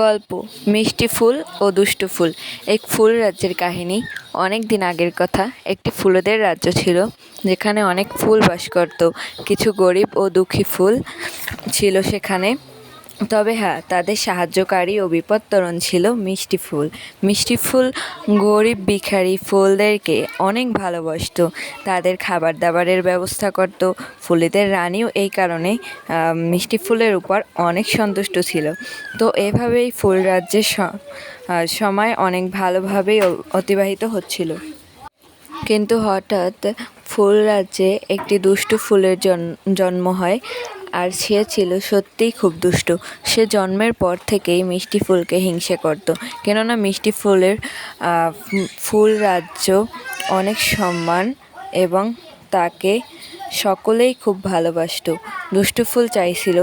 গল্প মিষ্টি ফুল ও দুষ্টু ফুল। এক ফুল রাজ্যের কাহিনী। অনেক দিন আগের কথা। একটি ফুলেদের রাজ্য ছিল, যেখানে অনেক ফুল বাস করত। কিছু গরিব ও দুঃখী ফুল ছিল সেখানে। তবে হ্যাঁ, তাদের সাহায্যকারী ও বিপত্তরণ ছিল মিষ্টি ফুল। মিষ্টি ফুল গরিব ভিখারি ফুলদেরকে অনেক ভালোবাসতো, তাদের খাবার দাবারের ব্যবস্থা করত। ফুলেদের রানীও এই কারণে মিষ্টি ফুলের উপর অনেক সন্তুষ্ট ছিল। তো এভাবেই ফুল রাজ্যের সময় অনেক ভালোভাবেই অতিবাহিত হচ্ছিল। কিন্তু হঠাৎ ফুল রাজ্যে একটি দুষ্টু ফুলের জন্ম হয়, আর সে ছিল সত্যিই খুব দুষ্টু। সে জন্মের পর থেকেই মিষ্টি ফুলকে হিংসে করত, কেননা মিষ্টি ফুলের ফুল রাজ্য অনেক সম্মান এবং তাকে সকলেই খুব ভালোবাসতো। দুষ্টু ফুল চাইছিল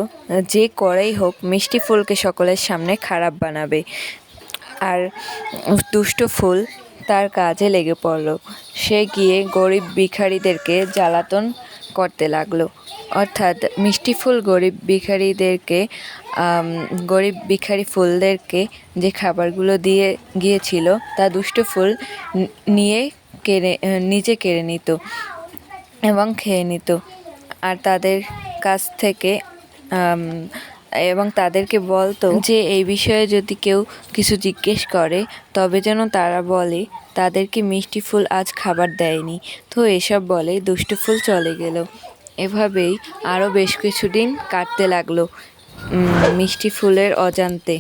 যে করেই হোক মিষ্টি ফুলকে সকলের সামনে খারাপ বানাবে, আর দুষ্ট ফুল তার কাজে লেগে পড়ল। সে গিয়ে গরিব ভিখারিদেরকে জ্বালাতন করতে লাগলো। অর্থাৎ মিষ্টি ফুল গরিব ভিখারি ফুলদেরকে যে খাবারগুলো দিয়ে গিয়েছিল তা দুষ্ট ফুল নিজে কেড়ে নিত এবং খেয়ে নিত, আর তাদের কাছ থেকে এবং তাদেরকে বলতো যে এই বিষয়ে যদি কেউ কিছু জিজ্ঞেস করে তবে যেন তারা বলে তাদেরকে মিষ্টি ফুল আজ খাবার দেয়নি। তো এসব বলে দুষ্টু ফুল চলে গেল। এভাবেই আরও বেশ কিছুদিন কাটতে লাগলো মিষ্টি ফুলের অজান্তে।